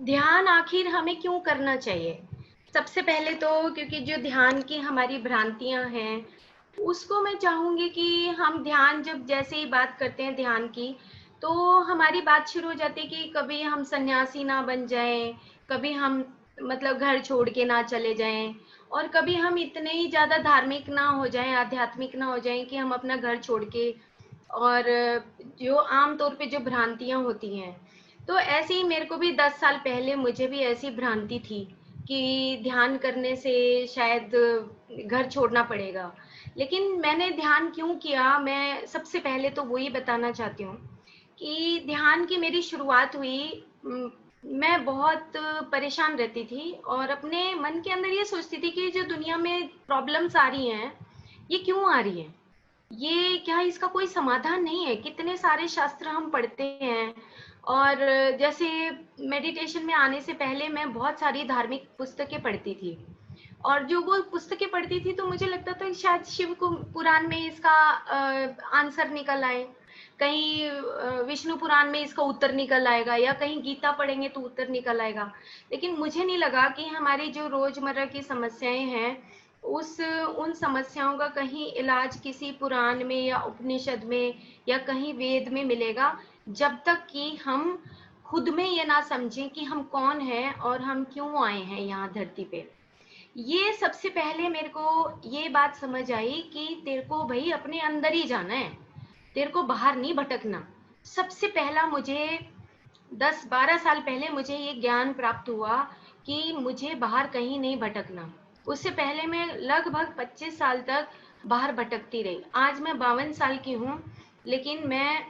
ध्यान आखिर हमें क्यों करना चाहिए? सबसे पहले तो क्योंकि जो ध्यान की हमारी भ्रांतियाँ हैं, उसको मैं चाहूँगी कि हम ध्यान जब जैसे ही बात करते हैं ध्यान की, तो हमारी बात शुरू हो जाती है कि कभी हम सन्यासी ना बन जाएँ, कभी हम मतलब घर छोड़ के ना चले जाएँ और कभी हम इतने ही ज़्यादा धार्मिक ना हो जाएँ, आध्यात्मिक ना हो जाएँ कि हम अपना घर छोड़ के और जो आम तौर पे जो भ्रांतियाँ होती हैं, तो ऐसे ही मेरे को भी 10 साल पहले मुझे भी ऐसी भ्रांति थी कि ध्यान करने से शायद घर छोड़ना पड़ेगा। लेकिन मैंने ध्यान क्यों किया, मैं सबसे पहले तो वो ही बताना चाहती हूँ कि ध्यान की मेरी शुरुआत हुई मैं बहुत परेशान रहती थी और अपने मन के अंदर ये सोचती थी कि जो दुनिया में प्रॉब्लम्स आ रही हैं, ये क्यों आ रही हैं? ये क्या इसका कोई समाधान नहीं है? कितने सारे शास्त्र हम पढ़ते हैं और जैसे मेडिटेशन में आने से पहले मैं बहुत सारी धार्मिक पुस्तकें पढ़ती थी और जो वो पुस्तकें पढ़ती थी तो मुझे लगता था कि शायद शिव को पुराण में इसका आंसर निकल आए, कहीं विष्णु पुराण में इसका उत्तर निकल आएगा या कहीं गीता पढ़ेंगे तो उत्तर निकल आएगा। लेकिन मुझे नहीं लगा कि हमारी जो रोजमर्रा की समस्याएं हैं उस उन समस्याओं का कहीं इलाज किसी पुराण में या उपनिषद में या कहीं वेद में मिलेगा, जब तक कि हम खुद में ये ना समझें कि हम कौन हैं और हम क्यों आए हैं यहाँ धरती पे। ये सबसे पहले मेरे को ये बात समझ आई कि तेरे को भाई अपने अंदर ही जाना है, तेरे को बाहर नहीं भटकना। सबसे पहला मुझे 10-12 साल पहले मुझे ये ज्ञान प्राप्त हुआ कि मुझे बाहर कहीं नहीं भटकना। उससे पहले मैं लगभग 25 साल तक बाहर भटकती रही। आज मैं 52 साल की हूँ, लेकिन मैं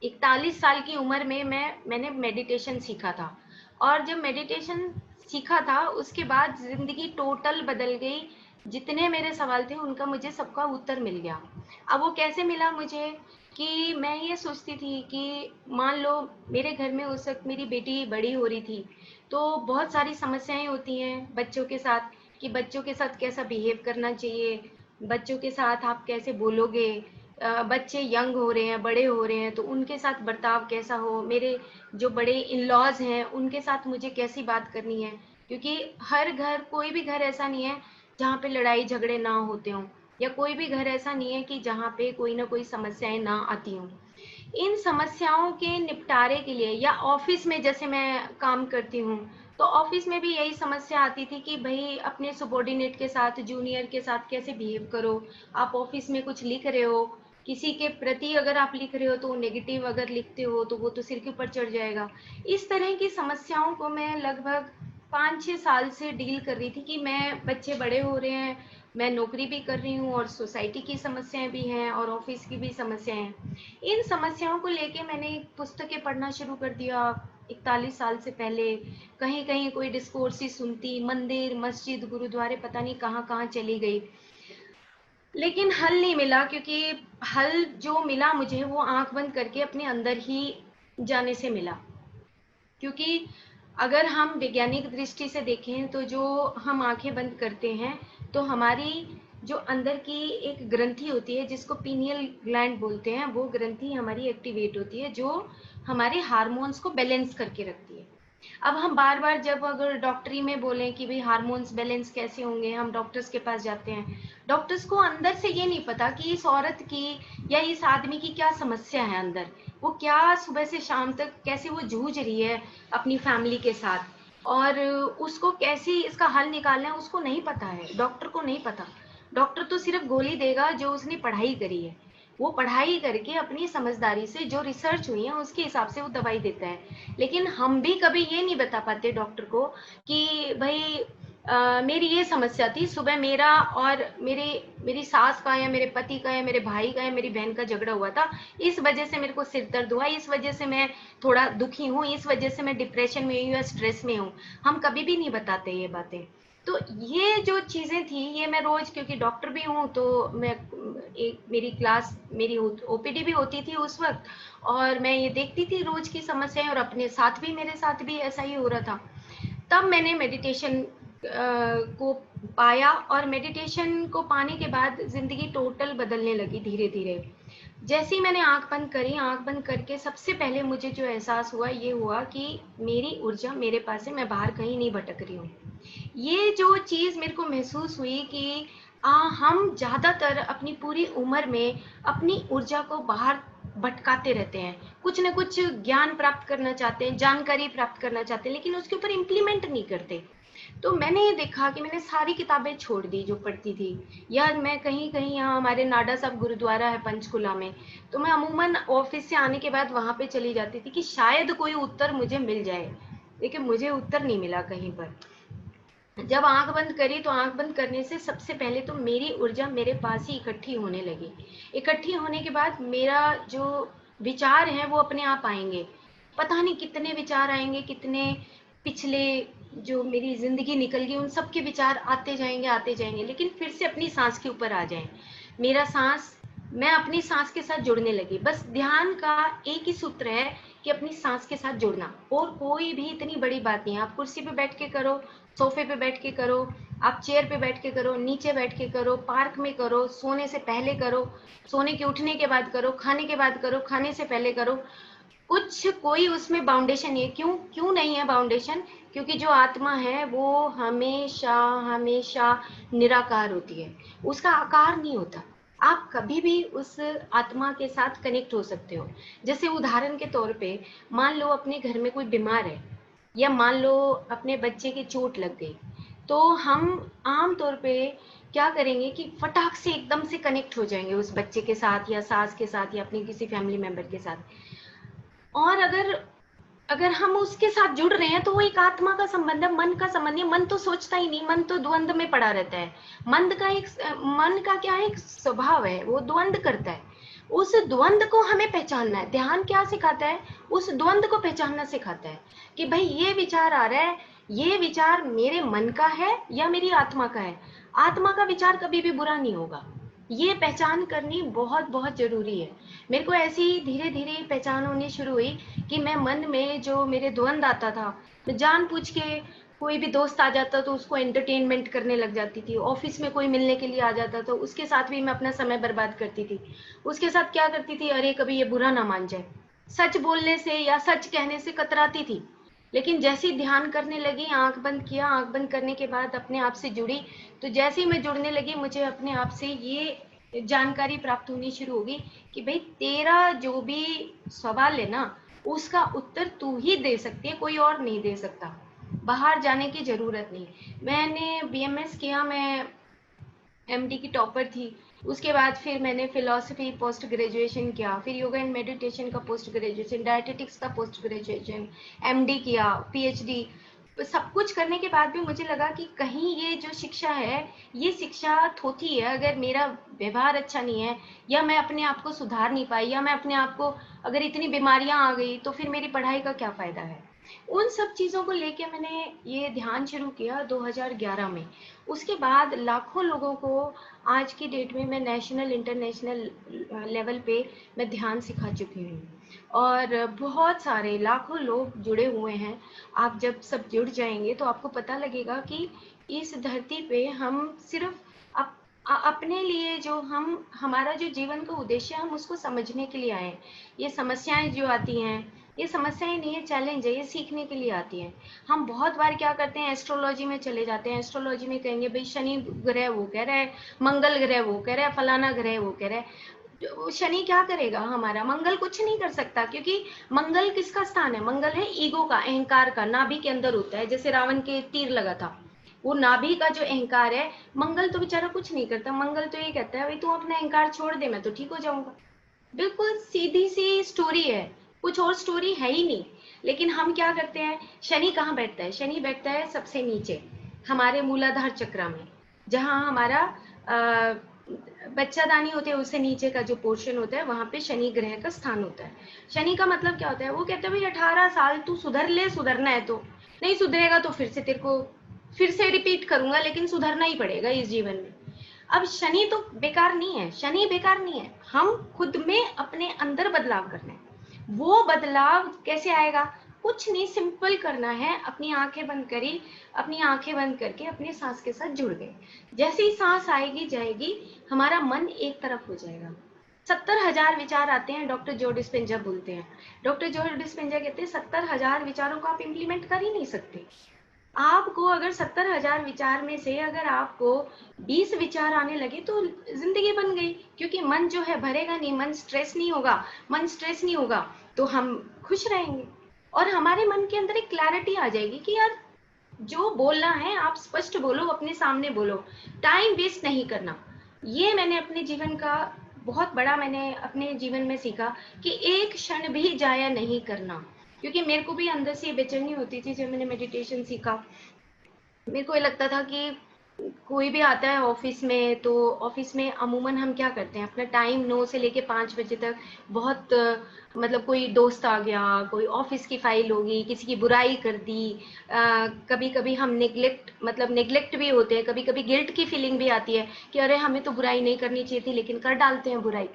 41 साल की उम्र में मैंने मेडिटेशन सीखा था और जब मेडिटेशन सीखा था उसके बाद ज़िंदगी टोटल बदल गई। जितने मेरे सवाल थे उनका मुझे सबका उत्तर मिल गया। अब वो कैसे मिला मुझे कि मैं ये सोचती थी कि मान लो मेरे घर में उस वक़्त मेरी बेटी बड़ी हो रही थी, तो बहुत सारी समस्याएँ होती हैं बच्चों के साथ कि बच्चों के साथ कैसा बिहेव करना चाहिए, बच्चों के साथ आप कैसे बोलोगे, बच्चे यंग हो रहे हैं, बड़े हो रहे हैं, तो उनके साथ बर्ताव कैसा हो, मेरे जो बड़े इन-लॉज़ हैं, उनके साथ मुझे कैसी बात करनी है। क्योंकि हर घर कोई भी घर ऐसा नहीं है, जहाँ पे लड़ाई-झगड़े ना होते हों या कोई भी घर ऐसा नहीं है कि जहाँ पे कोई ना कोई समस्याएँ ना आती हों। इन समस्याओं के निपटारे के लिए या ऑफिस में जैसे मैं काम करती हूँ, तो ऑफिस में भी यही समस्या आती थी कि भई अपने सबॉर्डिनेट के साथ, जूनियर के साथ कैसे बिहेव करो। आप ऑफिस में कुछ लिख रहे हो, किसी के प्रति अगर आप लिख रहे हो तो नेगेटिव अगर लिखते हो तो वो तो सिर के ऊपर चढ़ जाएगा। इस तरह की समस्याओं को मैं लगभग 5-6 साल से डील कर रही थी कि मैं बच्चे बड़े हो रहे हैं, मैं नौकरी भी कर रही हूँ और सोसाइटी की समस्याएँ भी हैं और ऑफिस की भी समस्याएँ हैं। इन समस्याओं को लेके मैंने पुस्तकें पढ़ना शुरू कर दिया 41 साल से पहले। कहीं-कहीं कोई डिस्कोर्स ही सुनती, मंदिर, मस्जिद, गुरुद्वारे पता नहीं कहाँ-कहाँ चली गई। लेकिन हल नहीं मिला क्योंकि हल जो मिला मुझे वो आँख बंद करके अपने अंदर ही जाने से मिला। क्योंकि अगर हम वैज्ञानिक दृष्टि से देखें तो जो हम आँखें बंद करते हैं, तो हमारी जो अंदर की एक ग्रंथि होती है जिसको पीनियल ग्लैंड बोलते हैं, वो ग्रंथि हमारी एक्टिवेट होती है जो हमारे हार्मोन्स को बैलेंस करके रखती है। अब हम बार-बार जब अगर डॉक्टरी में बोलें कि भई हार्मोन्स बैलेंस कैसे होंगे, हम डॉक्टर्स के पास जाते हैं। डॉक्टर्स को अंदर से ये नहीं पता कि इस औरत की या इस आदमी की क्या समस्या है अंदर। वो क्या सुबह से शाम तक कैसे वो जूझ रही है अपनी फैमिली के साथ और उसको कैसे इसका हल निकालना है उसको नहीं पता है, डॉक्टर को नहीं पता। डॉक्टर तो सिर्फ़ गोली देगा जो उसने पढ़ाई करी है। वो पढ़ाई करके अपनी समझदारी से जो रिसर्च हुई है उसके हिसाब से वो दवाई देता है। लेकिन हम भी कभी ये नहीं बता पाते डॉक्टर को कि भई मेरी ये समस्या थी, सुबह मेरा और मेरी सास का या मेरे पति का या मेरे भाई का या मेरी बहन का झगड़ा हुआ था, इस वजह से मेरे को सिर दर्द हुआ, इस वजह से मैं थोड़ा दुखी हूँ, इस वजह से मैं डिप्रेशन में हूँ या स्ट्रेस में हूँ। हम कभी भी नहीं बताते ये बातें। तो ये जो चीज़ें थी, ये मैं रोज़ क्योंकि डॉक्टर भी हूँ तो मैं एक मेरी क्लास मेरी ओपीडी भी होती थी उस वक़्त और मैं ये देखती थी रोज़ की समस्याएँ और अपने साथ भी मेरे साथ भी ऐसा ही हो रहा था। तब मैंने मेडिटेशन को पाया और मेडिटेशन को पाने के बाद ज़िंदगी टोटल बदलने लगी धीरे-धीरे। जैसे ही मैंने आँख बंद करी, आँख बंद करके सबसे पहले मुझे जो एहसास हुआ, ये हुआ कि मेरी ऊर्जा मेरे पास है, मैं बाहर कहीं नहीं भटक रही हूँ। ये जो चीज़ मेरे को महसूस हुई कि हम ज़्यादातर अपनी पूरी उम्र में अपनी ऊर्जा को बाहर भटकाते रहते हैं। कुछ न कुछ ज्ञान प्राप्त करना चाहते हैं, जानकारी प्राप्त करना चाहते हैं, लेकिन उसके ऊपर इम्प्लीमेंट नहीं करते। तो मैंने ये देखा कि मैंने सारी किताबें छोड़ दी जो पढ़ती थी, या मैं कहीं-कहीं, यहाँ हमारे नाडा साहब गुरुद्वारा है पंचकुला में, तो मैं अमूमन ऑफ़िस से आने के बाद वहाँ पे चली जाती थी कि शायद कोई उत्तर मुझे मिल जाए, लेकिन मुझे उत्तर नहीं मिला कहीं पर। जब आँख बंद करी तो आँख बंद करने से सबसे पहले तो मेरी ऊर्जा मेरे पास ही इकट्ठी होने लगी। इकट्ठी होने के बाद मेरा जो विचार हैं वो अपने आप आएँगे। पता नहीं कितने विचार आएँगे, कितने पिछले जो मेरी ज़िंदगी निकल गई उन सब के विचार आते जाएँगे, लेकिन फिर से अपनी साँस के ऊपर आ जाएँ। मेरा साँस मैं अपनी साँस के साथ जुड़ने लगी। बस ध्यान का एक ही सूत्र है कि अपनी साँस के साथ जुड़ना, और कोई भी इतनी बड़ी बात नहीं है। आप कुर्सी पे बैठ के करो, सोफे पे बैठ के करो, आप चेयर पे बैठ के करो, नीचे बैठ के करो, पार्क में करो, सोने से पहले करो, सोने के उठने के बाद करो, खाने के बाद करो, खाने से पहले करो। कुछ कोई उसमें बाउंडेशन नहीं है। क्यों क्यों नहीं है बाउंडेशन? क्योंकि जो आत्मा है वो हमेशा हमेशा निराकार होती है, उसका आकार नहीं होता। आप कभी भी उस आत्मा के साथ कनेक्ट हो सकते हो। जैसे उदाहरण के तौर पे, मान लो अपने घर में कोई बीमार है, या मान लो अपने बच्चे की चोट लग गई, तो हम आम तौर पे क्या करेंगे कि फटाक से एकदम से कनेक्ट हो जाएंगे उस बच्चे के साथ, या सास के साथ, या अपनी किसी फैमिली मेंबर के साथ। और अगर अगर हम उसके साथ जुड़ रहे हैं तो वो एक आत्मा का संबंध है, मन का संबंध है। मन तो सोचता ही नहीं, मन तो द्वंद में पड़ा रहता है। मन का क्या है, एक स्वभाव है, वो द्वंद करता है। उस द्वंद को हमें पहचानना है। ध्यान क्या सिखाता है? उस द्वंद को पहचानना सिखाता है कि भाई ये विचार आ रहा है, ये विचार मेरे मन का है या मेरी आत्मा का है। आत्मा का विचार कभी भी बुरा नहीं होगा। ये पहचान करनी बहुत बहुत जरूरी है। मेरे को ऐसी ही धीरे धीरे पहचान होनी शुरू हुई कि मैं मन में जो मेरे द्वंद आता था, मैं जानबूझ के, कोई भी दोस्त आ जाता तो उसको एंटरटेनमेंट करने लग जाती थी, ऑफिस में कोई मिलने के लिए आ जाता तो उसके साथ भी मैं अपना समय बर्बाद करती थी। उसके साथ क्या करती थी, अरे कभी ये बुरा ना मान जाए, सच बोलने से या सच कहने से कतराती थी। लेकिन जैसे ही ध्यान करने लगी, आंख बंद किया, आंख बंद करने के बाद अपने आप से जुड़ी, तो जैसे ही मैं जुड़ने लगी मुझे अपने आप से ये जानकारी प्राप्त होनी शुरू होगी कि भाई तेरा जो भी सवाल है ना, उसका उत्तर तू ही दे सकती है, कोई और नहीं दे सकता। बाहर जाने की जरूरत नहीं। मैंने बीएमएस किया, मैं एमडी की टॉपर थी। उसके बाद फिर मैंने फिलोसफी पोस्ट ग्रेजुएशन किया, फिर योगा एंड मेडिटेशन का पोस्ट ग्रेजुएशन, डायटेटिक्स का पोस्ट ग्रेजुएशन, एमडी किया, पीएचडी। सब कुछ करने के बाद भी मुझे लगा कि कहीं ये जो शिक्षा है, ये शिक्षा थोथी है। अगर मेरा व्यवहार अच्छा नहीं है, या मैं अपने आप को सुधार नहीं पाई, या मैं अपने आप को, अगर इतनी बीमारियां आ गई तो फिर मेरी पढ़ाई का क्या फायदा है। उन सब चीज़ों को लेके मैंने ये ध्यान शुरू किया 2011 में। उसके बाद लाखों लोगों को आज की डेट में मैं नेशनल इंटरनेशनल लेवल पे मैं ध्यान सिखा चुकी हूँ, और बहुत सारे लाखों लोग जुड़े हुए हैं। आप जब सब जुड़ जाएंगे तो आपको पता लगेगा कि इस धरती पे हम सिर्फ अपने लिए, जो हम, हमारा जो जीवन का उद्देश्य है, हम उसको समझने के लिए आए हैं। ये समस्याएं जो आती हैं, ये समस्याएं नहीं है, चैलेंज है, ये सीखने के लिए आती हैं। हम बहुत बार क्या करते हैं, एस्ट्रोलॉजी में चले जाते हैं। एस्ट्रोलॉजी में कहेंगे भाई शनि ग्रह वो कह रहा है, मंगल ग्रह वो कह रहा है, फलाना ग्रह वो कह रहा है। शनि क्या करेगा हमारा? मंगल कुछ नहीं कर सकता, क्योंकि मंगल किसका स्थान है? मंगल है ईगो का, अहंकार का, नाभि के अंदर होता है। जैसे रावण के तीर लगा था, वो नाभि का जो अहंकार है। मंगल तो बेचारा कुछ नहीं करता। मंगल तो ये कहता है भाई तू अपना अहंकार छोड़ दे, मैं तो ठीक हो जाऊंगा। बिल्कुल सीधी सी स्टोरी है, कुछ और स्टोरी है ही नहीं। लेकिन हम क्या करते हैं, शनि कहाँ बैठता है? शनि बैठता है सबसे नीचे, हमारे मूलाधार चक्र में, जहाँ हमारा बच्चादानी होते हैं, उससे नीचे का जो पोर्शन होता है, वहां पे शनि ग्रह का स्थान होता है। शनि का मतलब क्या होता है? वो कहते हैं भाई 18 साल तू सुधर ले, सुधरना है तो, नहीं सुधरेगा तो फिर से तेरे को फिर से रिपीट करूंगा, लेकिन सुधरना ही पड़ेगा इस जीवन में। अब शनि तो बेकार नहीं है, शनि बेकार नहीं है। हम खुद में अपने अंदर बदलाव करना है। वो बदलाव कैसे आएगा? कुछ नहीं, सिंपल करना है। अपनी आंखें बंद करी, अपनी आंखें बंद करके अपने सांस के साथ जुड़ गए। जैसे ही सांस आएगी जाएगी, हमारा मन एक तरफ हो जाएगा। 70,000 विचार आते हैं, डॉक्टर जो डिस्पेंजा बोलते हैं। डॉक्टर जो डिस्पेंजा कहते हैं 70,000 विचारों को आप इम्प्लीमेंट कर ही नहीं सकते। आपको अगर 70,000 विचार में से अगर आपको 20 विचार आने लगे तो जिंदगी बन गई, क्योंकि मन जो है भरेगा नहीं, मन स्ट्रेस नहीं होगा। मन स्ट्रेस नहीं होगा तो हम खुश रहेंगे और हमारे मन के अंदर एक क्लैरिटी आ जाएगी कि यार जो बोलना है आप स्पष्ट बोलो, अपने सामने बोलो, टाइम वेस्ट नहीं करना। ये मैंने अपने जीवन का बहुत बड़ा मैंने अपने जीवन में सीखा कि एक क्षण भी जाया नहीं करना, क्योंकि मेरे को भी अंदर से बेचैनी होती थी जब मैंने मेडिटेशन सीखा। मेरे को ये लगता था कि कोई भी आता है ऑफिस में, तो ऑफिस में अमूमन हम क्या करते हैं, अपना टाइम 9 से लेके 5 बजे तक बहुत मतलब कोई दोस्त आ गया, कोई ऑफिस की फाइल होगी, किसी की बुराई कर दी, कभी कभी हम नेग्लेक्ट भी होते हैं, कभी कभी गिल्ट की फीलिंग भी आती है कि अरे हमें तो बुराई नहीं करनी चाहिए थी, लेकिन कर डालते हैं बुराई।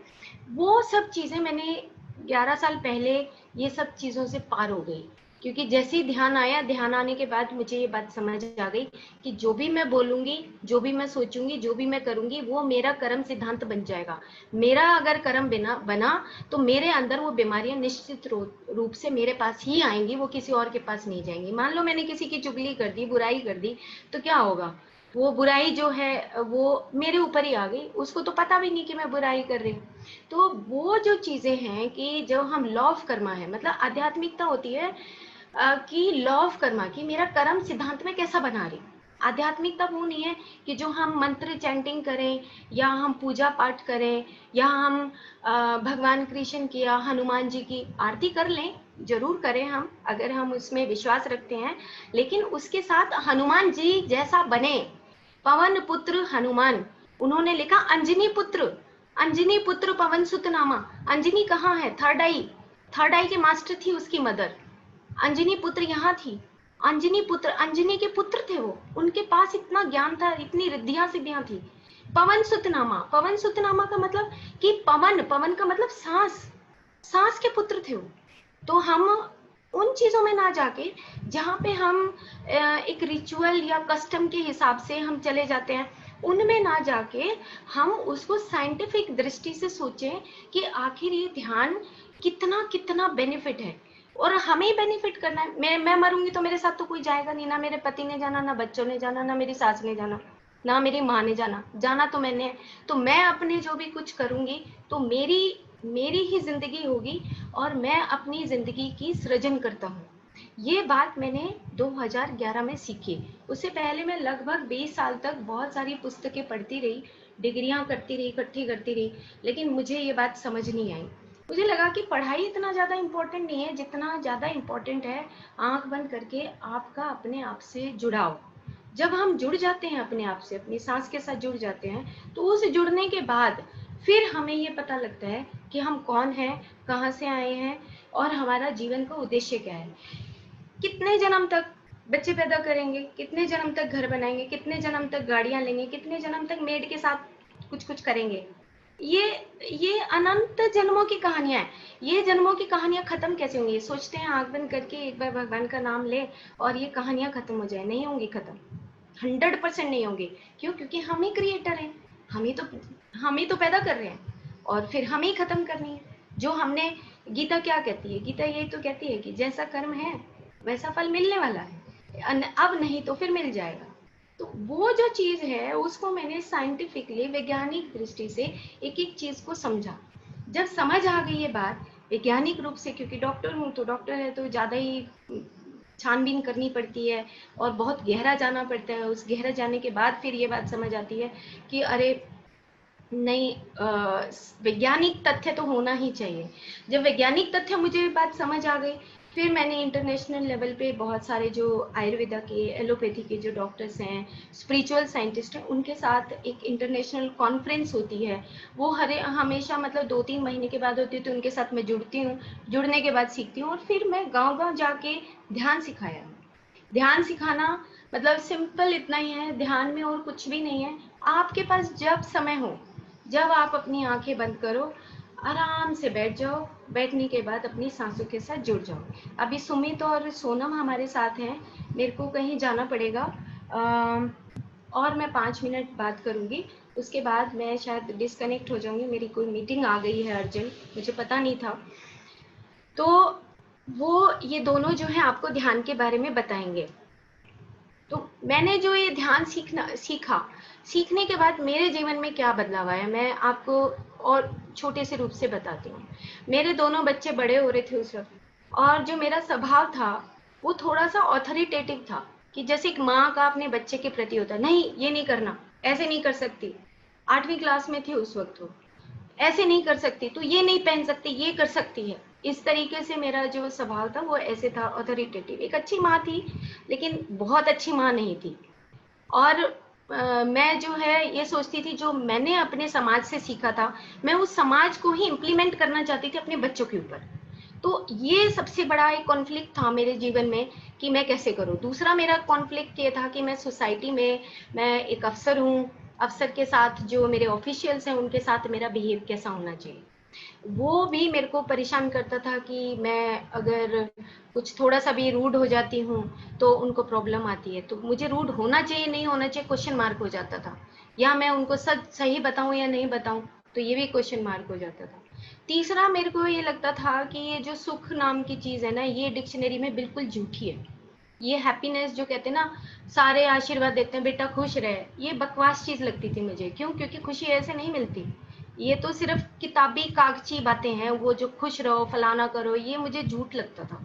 वो सब चीज़ें मैंने 11 साल पहले ये सब चीज़ों से पार हो गई, क्योंकि जैसे ही ध्यान आया, ध्यान आने के बाद मुझे ये बात समझ आ गई कि जो भी मैं बोलूंगी, जो भी मैं सोचूंगी, जो भी मैं करूंगी, वो मेरा कर्म सिद्धांत बन जाएगा। मेरा अगर कर्म बना तो मेरे अंदर वो बीमारियां निश्चित रूप से मेरे पास ही आएंगी, वो किसी और के पास नहीं जाएंगी। मान लो मैंने किसी की चुगली कर दी, बुराई कर दी, तो क्या होगा, वो बुराई जो है वो मेरे ऊपर ही आ गई, उसको तो पता भी नहीं कि मैं बुराई कर रही हूँ। तो वो जो चीजें हैं कि जो हम लॉ ऑफ कर्मा है, मतलब आध्यात्मिकता होती है कि लॉ ऑफ कर्मा की मेरा कर्म सिद्धांत में कैसा बना रही। आध्यात्मिकता वो नहीं है कि जो हम मंत्र चैंटिंग करें या हम पूजा पाठ करें या हम भगवान कृष्ण की या हनुमान जी की आरती कर लें, जरूर करें हम, अगर हम उसमें विश्वास रखते हैं, लेकिन उसके साथ हनुमान जी जैसा बने। पवन पुत्र हनुमान, उन्होंने लिखा अंजनी पुत्र पवन सुत नामा। अंजनी कहाँ है, थर्ड आई के मास्टर थी उसकी मदर। अंजनी पुत्र यहाँ थी, अंजनी पुत्र, अंजनी के पुत्र थे वो, उनके पास इतना ज्ञान था, इतनी रिद्धियां सिद्धियां थी। पवन सुतनामा, पवन सुतनामा का मतलब कि पवन, पवन का मतलब सांस, सांस के पुत्र थे वो। तो हम उन चीजों में ना जाके जहाँ पे हम एक रिचुअल या कस्टम के हिसाब से हम चले जाते हैं, उनमें ना जाके हम उसको साइंटिफिक दृष्टि से सोचें कि आखिर ये ध्यान कितना कितना बेनिफिट है और हमें ही बेनिफिट करना है। मैं मरूंगी तो मेरे साथ तो कोई जाएगा नहीं, ना मेरे पति ने जाना, ना बच्चों ने जाना, ना मेरी सास ने जाना, ना मेरी माँ ने जाना, जाना तो मैंने है। तो मैं अपने जो भी कुछ करूंगी तो मेरी मेरी ही जिंदगी होगी और मैं अपनी जिंदगी की सृजन करता हूँ। ये बात मैंने 2011 में सीखी। उससे पहले मैं लगभग 20 साल तक बहुत सारी पुस्तकें पढ़ती रही, डिग्रियां करती रही, इकट्ठी करती रही, लेकिन मुझे ये बात समझ नहीं आई। मुझे लगा कि पढ़ाई इतना ज़्यादा इम्पोर्टेंट नहीं है जितना ज़्यादा इम्पोर्टेंट है आंख बंद करके आपका अपने आप से जुड़ाव। जब हम जुड़ जाते हैं अपने आप से, अपनी सांस के साथ जुड़ जाते हैं, तो उस जुड़ने के बाद फिर हमें ये पता लगता है कि हम कौन हैं, कहाँ से आए हैं और हमारा जीवन का उद्देश्य क्या है। कितने जन्म तक बच्चे पैदा करेंगे, कितने जन्म तक घर बनाएंगे, कितने जन्म तक गाड़ियां लेंगे, कितने जन्म तक मेड के साथ कुछ कुछ करेंगे। ये ये अनंत जन्मों की कहानियां हैं। ये जन्मों की कहानियां खत्म कैसे होंगी? सोचते हैं आंख बंद करके एक बार भगवान का नाम ले और ये कहानियां खत्म हो जाए, नहीं होंगी खत्म, 100% नहीं होंगे। क्यों? क्योंकि हम ही क्रिएटर हैं, हम ही तो पैदा कर रहे हैं और फिर हम ही खत्म करनी है। जो हमने, गीता क्या कहती है? गीता यही तो कहती है कि जैसा कर्म है वैसा फल मिलने वाला है, अब नहीं तो फिर मिल जाएगा। तो वो जो चीज है उसको मैंने साइंटिफिकली, वैज्ञानिक दृष्टि से एक एक चीज को समझा। जब समझ आ गई ये बात वैज्ञानिक रूप से, क्योंकि डॉक्टर हूँ, तो डॉक्टर है तो ज्यादा ही छानबीन करनी पड़ती है और बहुत गहरा जाना पड़ता है। उस गहरा जाने के बाद फिर ये बात समझ आती है कि अरे नहीं, वैज्ञानिक तथ्य तो होना ही चाहिए। जब वैज्ञानिक तथ्य मुझे बात समझ आ गई, फिर मैंने इंटरनेशनल लेवल पे बहुत सारे जो आयुर्वेदा के, एलोपैथी के जो डॉक्टर्स हैं, स्पिरिचुअल साइंटिस्ट हैं, उनके साथ एक इंटरनेशनल कॉन्फ्रेंस होती है। वो हमेशा मतलब 2-3 महीने के बाद होती है, तो उनके साथ मैं जुड़ती हूँ। जुड़ने के बाद सीखती हूँ और फिर मैं गाँव-गाँव जाके ध्यान सिखाया। ध्यान सिखाना मतलब सिंपल इतना ही है, ध्यान में और कुछ भी नहीं है। आपके पास जब समय हो, जब आप अपनी आंखें बंद करो, आराम से बैठ जाओ, बैठने के बाद अपनी सांसों के साथ जुड़ जाओ। अभी सुमित और सोनम हमारे साथ हैं, मेरे को कहीं जाना पड़ेगा और मैं 5 मिनट बात करूंगी, उसके बाद मैं शायद डिस्कनेक्ट हो जाऊंगी, मेरी कोई मीटिंग आ गई है अर्जेंट, मुझे पता नहीं था। तो वो ये दोनों जो है आपको ध्यान के बारे में बताएंगे। तो मैंने जो ये ध्यान सीखा, सीखने के बाद मेरे जीवन में क्या बदलाव आया, मैं आपको और छोटे से रूप से बताती हूँ। मेरे दोनों बच्चे बड़े हो रहे थे उस वक्त, और जो मेरा स्वभाव था वो थोड़ा सा ऑथोरिटेटिव था, कि जैसे एक माँ का अपने बच्चे के प्रति होता है, नहीं ये नहीं करना, ऐसे नहीं कर सकती। 8वीं क्लास में थी उस वक्त वो, ऐसे नहीं कर सकती, तो ये नहीं पहन सकती, ये कर सकती है। इस तरीके से मेरा जो स्वभाव था वो ऐसे था, ऑथोरिटेटिव। एक अच्छी माँ थी, लेकिन बहुत अच्छी माँ नहीं थी। और मैं जो है ये सोचती थी, जो मैंने अपने समाज से सीखा था, मैं उस समाज को ही इम्प्लीमेंट करना चाहती थी अपने बच्चों के ऊपर। तो ये सबसे बड़ा एक कॉन्फ्लिक्ट था मेरे जीवन में, कि मैं कैसे करूं। दूसरा मेरा कॉन्फ्लिक्ट ये था कि मैं सोसाइटी में, मैं एक अफसर हूँ, अफसर के साथ जो मेरे ऑफिशियल्स हैं उनके साथ मेरा बिहेव कैसा होना चाहिए, वो भी मेरे को परेशान करता था। कि मैं अगर कुछ थोड़ा सा भी रूड हो जाती हूँ तो उनको प्रॉब्लम आती है, तो मुझे रूड होना चाहिए नहीं होना चाहिए क्वेश्चन मार्क हो जाता था, या मैं उनको सच सही बताऊं या नहीं बताऊं, तो ये भी क्वेश्चन मार्क हो जाता था। तीसरा मेरे को ये लगता था कि ये जो सुख नाम की चीज़ है ना, ये डिक्शनरी में बिल्कुल झूठी है। ये हैप्पीनेस जो कहते हैं ना, सारे आशीर्वाद देते हैं बेटा खुश रहे, ये बकवास चीज़ लगती थी मुझे। क्यों? क्योंकि खुशी ऐसे नहीं मिलती। ये तो सिर्फ किताबी कागजी बातें हैं, वो जो खुश रहो फलाना करो, ये मुझे झूठ लगता था।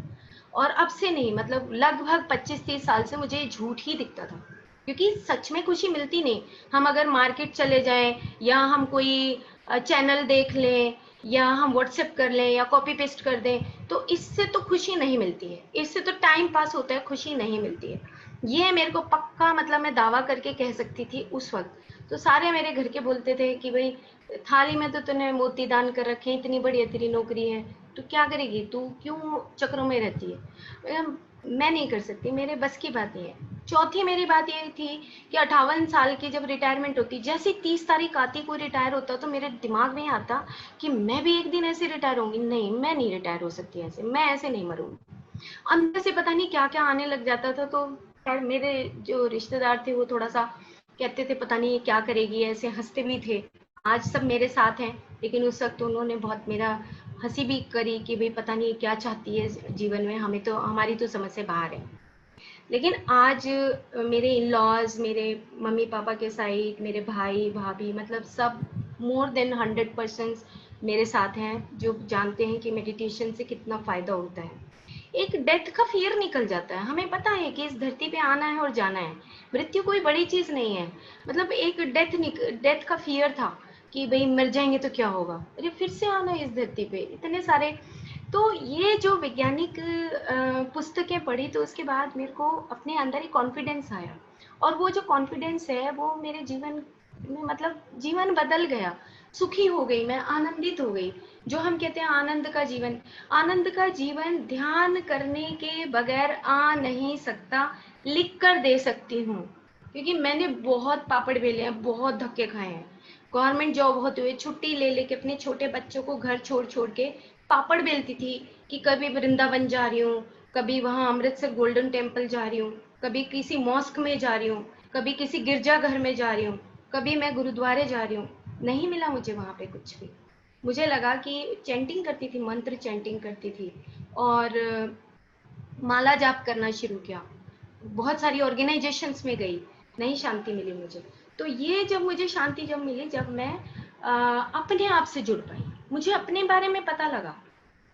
और अब से नहीं, मतलब लगभग 25-30 साल से मुझे झूठ ही दिखता था, क्योंकि सच में खुशी मिलती नहीं। हम अगर मार्केट चले जाएं, या हम कोई चैनल देख लें, या हम व्हाट्सएप कर लें, या कॉपी पेस्ट कर दें, तो इससे तो खुशी नहीं मिलती है, इससे तो टाइम पास होता है, खुशी नहीं मिलती है। ये मेरे को पक्का, मतलब मैं दावा करके कह सकती थी उस वक्त। तो सारे मेरे घर के बोलते थे कि भाई थाली में तो तूने मोती दान कर रखे हैं, इतनी बढ़िया तेरी नौकरी है, तू क्या करेगी, तू क्यों चक्रों में रहती है। मैं नहीं कर सकती, मेरे बस की बात नहीं है। चौथी मेरी बात ये थी कि 58 साल की जब रिटायरमेंट होती, जैसे 30 तारीख आती कोई रिटायर होता, तो मेरे दिमाग में आता कि मैं भी एक दिन ऐसे रिटायर होंगी। नहीं, मैं नहीं रिटायर हो सकती ऐसे, मैं ऐसे नहीं मरूंगी। अंदर से पता नहीं क्या क्या आने लग जाता था। तो खैर मेरे जो रिश्तेदार थे वो थोड़ा सा कहते थे पता नहीं ये क्या करेगी, ऐसे हंसते भी थे। आज सब मेरे साथ हैं, लेकिन उस वक्त उन्होंने बहुत मेरा हंसी भी करी कि भाई पता नहीं क्या चाहती है जीवन में, हमें तो, हमारी तो समझ से बाहर है। लेकिन आज मेरे इन लॉज, मेरे मम्मी पापा के साइड, मेरे भाई भाभी, मतलब सब मोर देन 100% मेरे साथ हैं, जो जानते हैं कि मेडिटेशन से कितना फायदा होता है। एक डेथ का फियर निकल जाता है, हमें पता है कि इस धरती पे आना है और जाना है, मृत्यु कोई बड़ी चीज नहीं है। मतलब एक डेथ का फियर था कि भाई मर जाएंगे तो क्या होगा, अरे फिर से आना है इस धरती पे, इतने सारे। तो ये जो वैज्ञानिक पुस्तकें पढ़ी, तो उसके बाद मेरे को अपने अंदर ही कॉन्फिडेंस आया, और वो जो कॉन्फिडेंस है वो मेरे जीवन में, मतलब जीवन बदल गया, सुखी हो गई मैं, आनंदित हो गई। जो हम कहते हैं आनंद का जीवन, आनंद का जीवन ध्यान करने के बगैर आ नहीं सकता, लिख कर दे सकती हूँ। क्योंकि मैंने बहुत पापड़ बेले हैं, बहुत धक्के खाए हैं। गवर्नमेंट जॉब होते हुए छुट्टी ले लेके अपने छोटे बच्चों को घर छोड़ छोड़ के पापड़ बेलती थी, कि कभी वृंदावन जा रही हूँ, कभी वहां अमृतसर गोल्डन टेम्पल जा रही हूँ, कभी किसी मॉस्क में जा रही हूँ, कभी किसी गिरजा घर में जा रही हूँ, कभी मैं गुरुद्वारे जा रही हूँ। नहीं मिला मुझे वहां पे कुछ भी। मुझे लगा कि चैंटिंग करती थी, मंत्र चैंटिंग करती थी, और माला जाप करना शुरू किया, बहुत सारी ऑर्गेनाइजेशंस में गई, नहीं शांति मिली मुझे। तो ये जब मुझे शांति जब मिली, जब मैं अपने आप से जुड़ पाई, मुझे अपने बारे में पता लगा,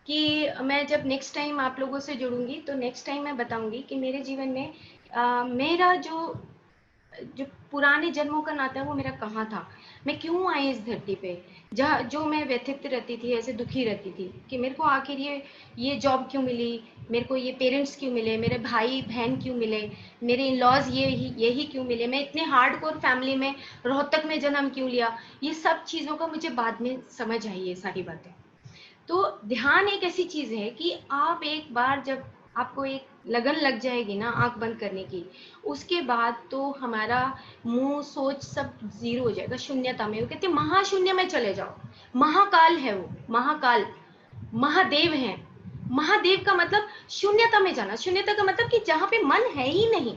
कि मैं जब नेक्स्ट टाइम आप लोगों से जुड़ूंगी तो नेक्स्ट टाइम मैं बताऊंगी कि मेरे जीवन में मेरा जो जो पुराने जन्मों का नाता है वो मेरा कहाँ था, मैं क्यों आई इस धरती पे, जहाँ जो मैं व्यथित रहती थी, ऐसे दुखी रहती थी कि मेरे को आखिर ये जॉब क्यों मिली, मेरे को ये पेरेंट्स क्यों मिले, मेरे भाई बहन क्यों मिले, मेरे इन लॉज यही क्यों मिले, मैं इतने हार्डकोर फैमिली में रोहतक में जन्म क्यों लिया। ये सब चीज़ों का मुझे बाद में समझ आई ये सारी बातें। तो ध्यान एक ऐसी चीज है कि आप एक बार जब आपको एक लगन लग जाएगी ना आंख बंद करने की, उसके बाद तो हमारा मुंह सोच सब जीरो हो जाएगा, शून्यता में। वो कहते हैं महाशून्य में चले जाओ। महाकाल है वो, महाकाल, महादेव है। महादेव का मतलब शून्यता में जाना, शून्यता का मतलब कि जहां पे मन है ही नहीं,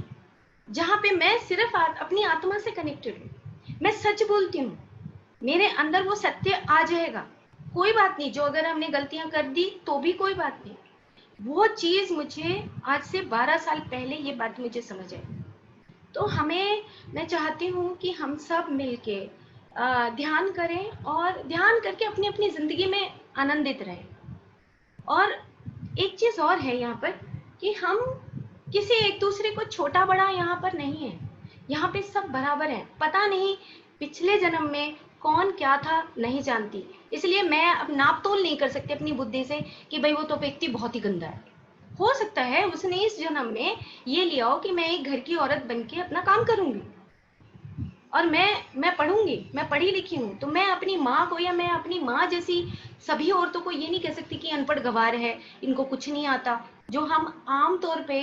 जहां पे मैं सिर्फ अपनी आत्मा से कनेक्टेड हूँ। मैं सच बोलती हूँ, मेरे अंदर वो सत्य आ जाएगा। कोई बात नहीं, जो अगर हमने गलतियां कर दी तो भी कोई बात नहीं। वो चीज मुझे आज से 12 साल पहले ये बात मुझे समझ आई। तो हमें, मैं चाहती हूँ कि हम सब मिलके ध्यान करें और ध्यान करके अपनी अपनी जिंदगी में आनंदित रहें। और एक चीज और है यहाँ पर कि हम किसी एक दूसरे को छोटा बड़ा यहाँ पर नहीं है, यहाँ पे सब बराबर हैं। पता नहीं पिछले जन्म में कौन क्या था, नहीं जानती, इसलिए मैं अब नाप तोल नहीं कर सकती अपनी बुद्धि से कि भाई वो तो व्यक्ति बहुत ही गंदा है। हो सकता है उसने इस जन्म में ये लिया हो कि मैं एक घर की औरत बन के अपना काम करूंगी और मैं पढ़ूंगी, मैं पढ़ी लिखी हूँ, तो मैं अपनी माँ को या मैं अपनी माँ जैसी सभी औरतों को ये नहीं कह सकती कि अनपढ़ गंवार है, इनको कुछ नहीं आता। जो हम आम तौर पे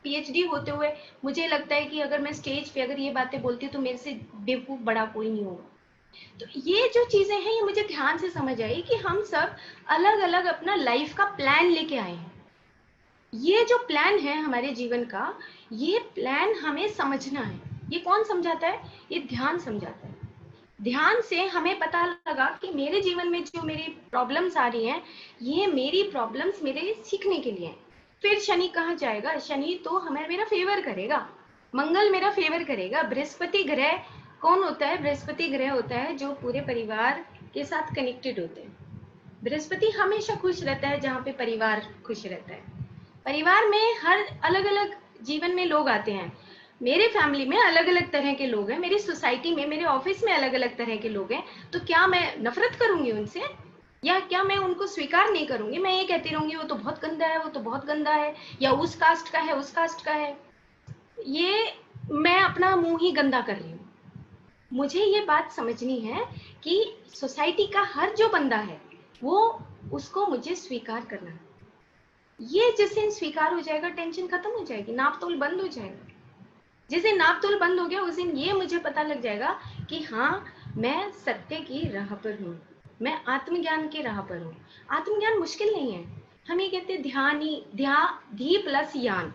पीएचडी होते हुए, मुझे लगता है कि अगर मैं स्टेज पे अगर ये बातें बोलती हूँ तो मेरे से बेवकूफ बड़ा कोई नहीं होगा। तो ये जो चीजें हैं ये मुझे ध्यान से समझ आई कि हम सब अलग अलग अपना लाइफ का प्लान लेके आए हैं। ये जो प्लान है हमारे जीवन का, ये प्लान हमें समझना है। ये कौन समझाता है? ये ध्यान समझाता है। ध्यान से हमें पता लगा कि मेरे जीवन में जो मेरी प्रॉब्लम्स आ रही हैं, ये मेरी प्रॉब्लम्स मेरे सीखने के लिए हैं। फिर शनि कहाँ जाएगा? शनि तो हमें मेरा फेवर करेगा, मंगल मेरा फेवर करेगा। बृहस्पति ग्रह कौन होता है? बृहस्पति ग्रह होता है जो पूरे परिवार के साथ कनेक्टेड होते हैं। बृहस्पति हमेशा खुश रहता है जहाँ पे परिवार खुश रहता है। परिवार में हर अलग अलग जीवन में लोग आते हैं। मेरे फैमिली में अलग अलग तरह के लोग हैं, मेरी सोसाइटी में, मेरे ऑफिस में अलग अलग तरह के लोग हैं। तो क्या मैं नफरत करूंगी उनसे, या क्या मैं उनको स्वीकार नहीं करूंगी? मैं ये कहती रहूंगी वो तो बहुत गंदा है, वो तो बहुत गंदा है, या उस कास्ट का है, उस कास्ट का है। ये मैं अपना मुंह ही गंदा कर रही हूँ। मुझे ये बात समझनी है कि सोसाइटी का हर जो बंदा है वो, उसको मुझे स्वीकार करना है। ये जिस दिन स्वीकार हो जाएगा, टेंशन खत्म हो जाएगी, नाप तोल बंद हो जाएगा। जिस दिन नाप तोल बंद हो गया उस दिन ये मुझे पता लग जाएगा कि हाँ, मैं सत्य की राह पर हूँ, मैं आत्मज्ञान की राह पर हूँ। आत्मज्ञान मुश्किल नहीं है। हम ये कहते हैं ध्यान ही धी प्लस यान।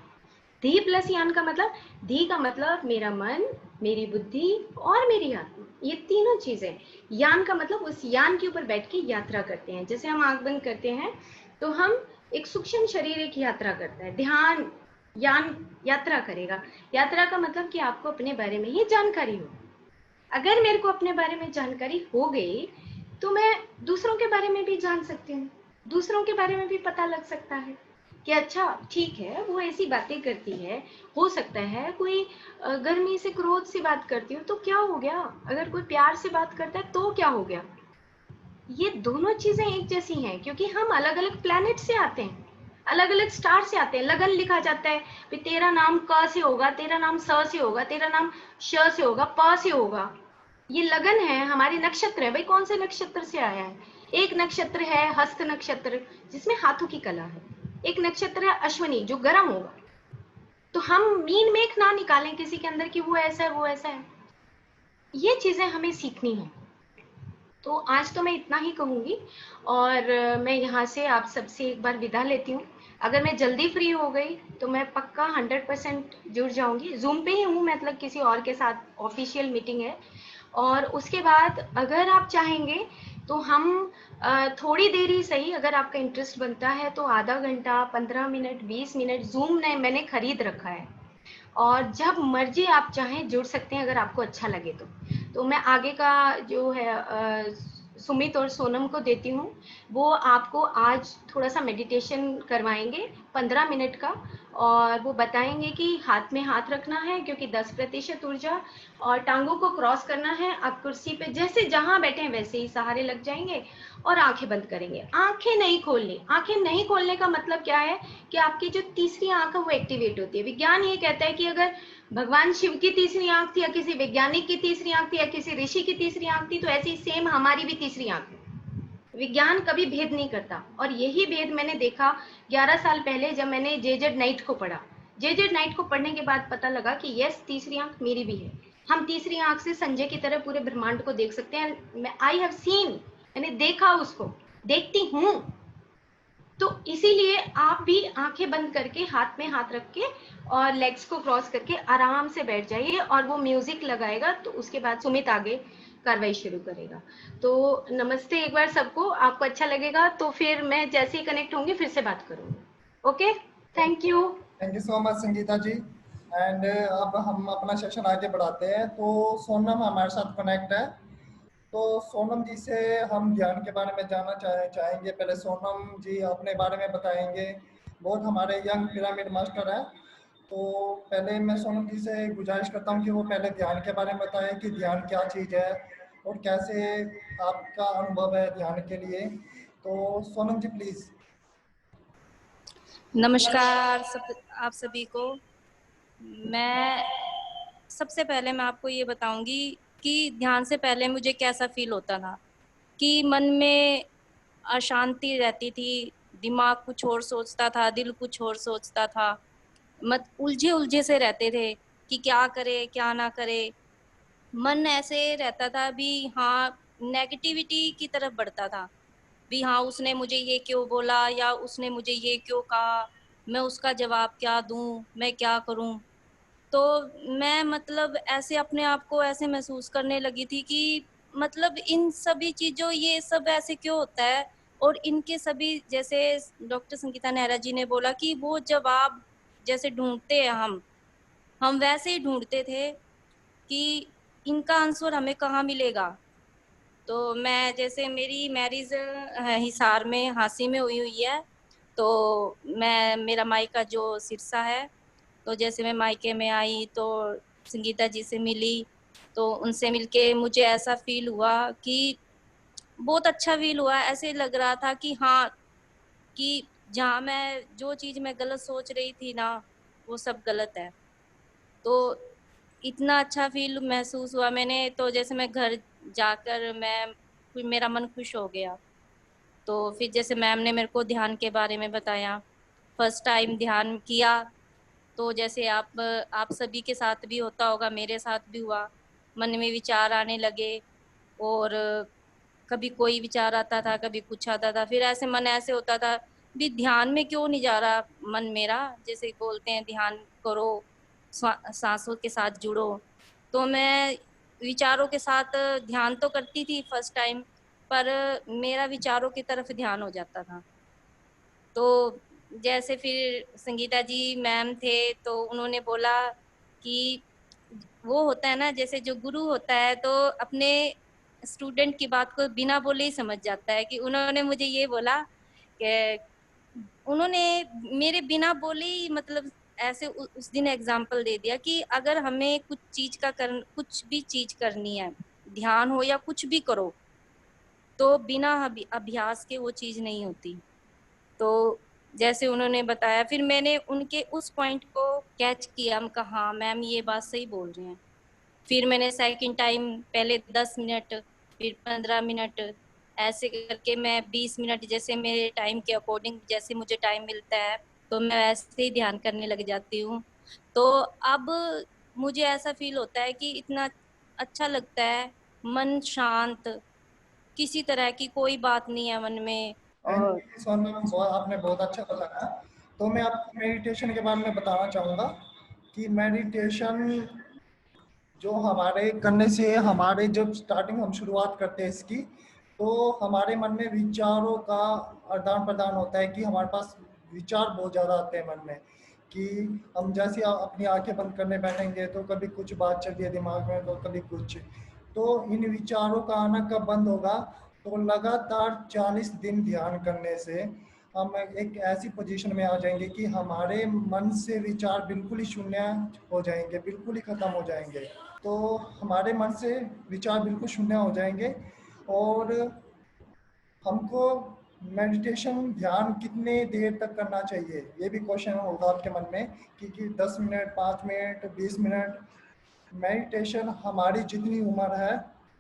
धी प्लस यान का मतलब, धी का मतलब मेरा मन, मेरी बुद्धि और मेरी आत्मा, ये तीनों चीजें। यान का मतलब उस यान के ऊपर बैठ के यात्रा करते हैं। जैसे हम आंख बंद करते हैं तो हम एक सूक्ष्म शरीर एक यात्रा करता है, ध्यान यान यात्रा करेगा। यात्रा का मतलब कि आपको अपने बारे में ही जानकारी हो। अगर मेरे को अपने बारे में जानकारी हो गई तो मैं दूसरों के बारे में भी जान सकती हूँ, दूसरों के बारे में भी पता लग सकता है कि अच्छा ठीक है, वो ऐसी बातें करती है, हो सकता है कोई गर्मी से क्रोध से बात करती हो तो क्या हो गया, अगर कोई प्यार से बात करता है तो क्या हो गया। ये दोनों चीजें एक जैसी हैं क्योंकि हम अलग अलग प्लैनेट से आते हैं, अलग अलग स्टार से आते हैं। लगन लिखा जाता है, तेरा नाम क से होगा, तेरा नाम स से होगा, तेरा नाम श से होगा, प से होगा। ये लगन है, हमारे नक्षत्र है। भाई कौन से नक्षत्र से आया है? एक नक्षत्र है हस्त नक्षत्र जिसमें हाथों की कला है, एक नक्षत्र है अश्विनी जो गर्म होगा। तो हम मीन मेख ना निकालें किसी के अंदर कि वो ऐसा है वो ऐसा है। ये चीजें हमें सीखनी है। तो आज तो मैं इतना ही कहूंगी और मैं यहाँ से आप सबसे एक बार विदा लेती हूँ। अगर मैं जल्दी फ्री हो गई तो मैं पक्का 100% जुड़ जाऊंगी। जूम पे ही हूँ, मतलब किसी और के साथ ऑफिशियल मीटिंग है। और उसके बाद अगर आप चाहेंगे तो हम थोड़ी देर ही सही, अगर आपका इंटरेस्ट बनता है तो आधा घंटा, 15 मिनट, 20 मिनट जूम ने मैंने खरीद रखा है और जब मर्जी आप चाहें जुड़ सकते हैं अगर आपको अच्छा लगे तो मैं आगे का जो है सुमित और सोनम को देती हूँ। वो आपको आज थोड़ा सा मेडिटेशन करवाएंगे 15 मिनट का और वो बताएंगे कि हाथ में हाथ रखना है क्योंकि 10% ऊर्जा, और टांगों को क्रॉस करना है। आप कुर्सी पे जैसे जहां बैठे हैं वैसे ही सहारे लग जाएंगे और आंखें बंद करेंगे। आंखें नहीं खोलनी। आंखें नहीं खोलने का मतलब क्या है कि आपकी जो तीसरी आंख है वो एक्टिवेट होती है। विज्ञान ये कहता है कि अगर भगवान शिव की तीसरी आंख थी या किसी वैज्ञानिक की तीसरी आंख थी या किसी ऋषि की तीसरी आंख थी, तो ऐसी सेम हमारी भी तीसरी आंख है। विज्ञान कभी भेद नहीं करता और यही भेद मैंने देखा 11 साल पहले जब मैंने जेजेड नाइट को पढ़ा। जेजेड नाइट को पढ़ने के बाद पता लगा कि यस, तीसरी आंख मेरी भी है। हम तीसरी आंख से संजय की तरह पूरे ब्रह्मांड को देख सकते हैं। आई हैव सीन, मैंने देखा, उसको देखती हूँ। तो इसीलिए आप भी आंखें बंद करके हाथ में हाथ रख के और लेग्स को क्रॉस करके आराम से बैठ जाइए, और वो म्यूजिक लगाएगा तो उसके बाद सुमित आगे कार्रवाई शुरू करेगा। तो नमस्ते एक बार सबको, आपको अच्छा लगेगा तो फिर मैं जैसे ही कनेक्ट होंगी फिर से बात करूंगी। Okay, thank you. Thank you so much Sangeeta ji. And अब हम अपना सेशन आगे बढ़ाते हैं। तो सोनम हमारे साथ कनेक्ट है। तो सोनम जी से हम ध्यान के बारे में जानना चाहेंगे। पहले सोनम जी अपने बारे में बताएंगे। बहुत हमारे यंग पिरामिड मास्टर हैं। तो पहले मैं सोनम जी से गुजारिश करता हूँ कि वो पहले ध्यान के बारे में बताएं कि ध्यान क्या चीज़ है और कैसे आपका अनुभव है ध्यान के लिए। तो सोनम जी प्लीज़। नमस्कार आप सभी को। मैं सबसे पहले मैं आपको ये बताऊंगी कि ध्यान से पहले मुझे कैसा फील होता था, कि मन में अशांति रहती थी, दिमाग कुछ और सोचता था, दिल कुछ और सोचता था, मत उलझे उलझे से रहते थे कि क्या करे क्या ना करे। मन ऐसे रहता था भी, हाँ, नेगेटिविटी की तरफ बढ़ता था भी। हाँ, उसने मुझे ये क्यों बोला या उसने मुझे ये क्यों कहा, मैं उसका जवाब क्या दूं, मैं क्या करूं। तो मैं मतलब ऐसे अपने आप को ऐसे महसूस करने लगी थी कि मतलब इन सभी चीजों, ये सब ऐसे क्यों होता है। और इनके सभी, जैसे डॉक्टर संगीता नेहरा जी ने बोला कि वो जवाब जैसे ढूंढते हैं हम वैसे ही ढूंढते थे कि इनका आंसर हमें कहाँ मिलेगा। तो मैं, जैसे मेरी मैरिज हिसार में, हांसी में हुई है। तो मेरा मायका जो सिरसा है। तो जैसे मैं मायके में आई तो संगीता जी से मिली। तो उनसे मिलके मुझे ऐसा फील हुआ कि बहुत अच्छा फील हुआ। ऐसे लग रहा था कि हाँ, कि जहाँ मैं, जो चीज मैं गलत सोच रही थी ना, वो सब गलत है। तो इतना अच्छा फील महसूस हुआ मैंने। तो जैसे मैं घर जाकर मेरा मन खुश हो गया। तो फिर जैसे मैम ने मेरे को ध्यान के बारे में बताया, फर्स्ट टाइम ध्यान किया। तो जैसे आप सभी के साथ भी होता होगा, मेरे साथ भी हुआ। मन में विचार आने लगे, और कभी कोई विचार आता था, कभी कुछ आता था। फिर ऐसे मन ऐसे होता था भी, ध्यान में क्यों नहीं जा रहा मन मेरा। जैसे बोलते हैं ध्यान करो, सांसों के साथ जुड़ो। तो मैं विचारों के साथ ध्यान तो करती थी फर्स्ट टाइम, पर मेरा विचारों की तरफ ध्यान हो जाता था। तो जैसे फिर संगीता जी मैम थे, तो उन्होंने बोला कि वो होता है ना, जैसे जो गुरु होता है तो अपने स्टूडेंट की बात को बिना बोले ही समझ जाता है। कि उन्होंने मुझे ये बोला कि उन्होंने मेरे बिना बोले ही, मतलब ऐसे उस दिन एग्जाम्पल दे दिया कि अगर हमें कुछ भी चीज करनी है, ध्यान हो या कुछ भी करो, तो बिना अभ्यास के वो चीज नहीं होती। तो जैसे उन्होंने बताया, फिर मैंने उनके उस पॉइंट को कैच किया। हम कहा हाँ मैम, ये बात सही बोल रहे हैं। फिर मैंने सेकंड टाइम, पहले 10 मिनट, फिर 15 मिनट, ऐसे करके मैं 20 मिनट, जैसे मेरे टाइम के अकॉर्डिंग जैसे मुझे टाइम मिलता है, तो मैं वैसे ही ध्यान करने लग जाती हूँ। तो अब मुझे ऐसा फील होता है कि इतना अच्छा लगता है, मन शांत, किसी तरह की कोई बात नहीं है मन में। थैंक और यू सोनम, आपने बहुत अच्छा बताया। तो मैं आपको मेडिटेशन के बारे में बताना चाहूँगा कि मेडिटेशन जो हमारे करने से, हमारे जब स्टार्टिंग हम शुरुआत करते हैं इसकी, तो हमारे मन में विचारों का आदान प्रदान होता है कि हमारे पास विचार बहुत ज़्यादा आते हैं मन में। कि हम जैसे अपनी आंखें बंद करने बैठेंगे तो कभी कुछ बात चलती है दिमाग में, तो कभी कुछ। तो इन विचारों का आना कब बंद होगा? तो लगातार 40 दिन ध्यान करने से हम एक ऐसी पोजीशन में आ जाएंगे कि हमारे मन से विचार बिल्कुल ही शून्य हो जाएंगे, बिल्कुल ही खत्म हो जाएंगे। तो हमारे मन से विचार बिल्कुल शून्य हो जाएंगे। और हमको मेडिटेशन ध्यान कितने देर तक करना चाहिए, ये भी क्वेश्चन होगा आपके मन में कि 10 मिनट, 5 मिनट, 20 मिनट। मेडिटेशन हमारी जितनी उम्र है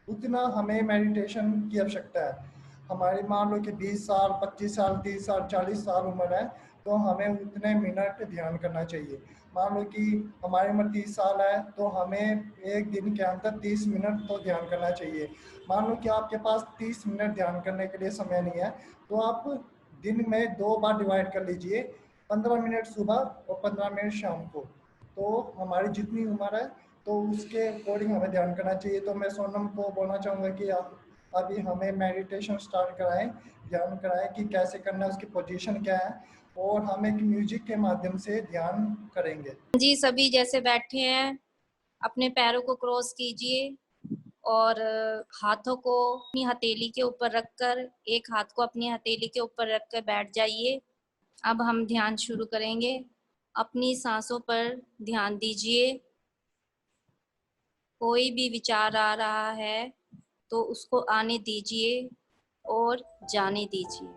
उतना हमें मेडिटेशन की आवश्यकता है। हमारी मान लो कि 20 साल, 25 साल, 30 साल, 40 साल उम्र है, तो हमें उतने मिनट ध्यान करना चाहिए। मान लो कि हमारी उम्र 30 साल है, तो हमें एक दिन के अंदर 30 मिनट तो ध्यान करना चाहिए। मान लो कि आपके पास 30 मिनट ध्यान करने के लिए समय नहीं है, तो आप दिन में 2 बार डिवाइड कर लीजिए, 15 मिनट सुबह और 15 मिनट शाम को। तो हमारी जितनी उम्र है तो उसके अकॉर्डिंग हमें ध्यान करना चाहिए। तो मैं सोनम को बोलना चाहूँगा कि आप अभी हमें मेडिटेशन स्टार्ट कराएं, ध्यान कराएं कि कैसे करना है, उसकी पोजीशन क्या है, और हम एक म्यूजिक के माध्यम से ध्यान करेंगे। जी, सभी जैसे बैठे हैं अपने पैरों को क्रॉस कीजिए और हाथों को अपनी हथेली के ऊपर रखकर, एक हाथ को अपनी हथेली के ऊपर रखकर बैठ जाइए। अब हम ध्यान शुरू करेंगे। अपनी सांसों पर ध्यान दीजिए। कोई भी विचार आ रहा है तो उसको आने दीजिए और जाने दीजिए।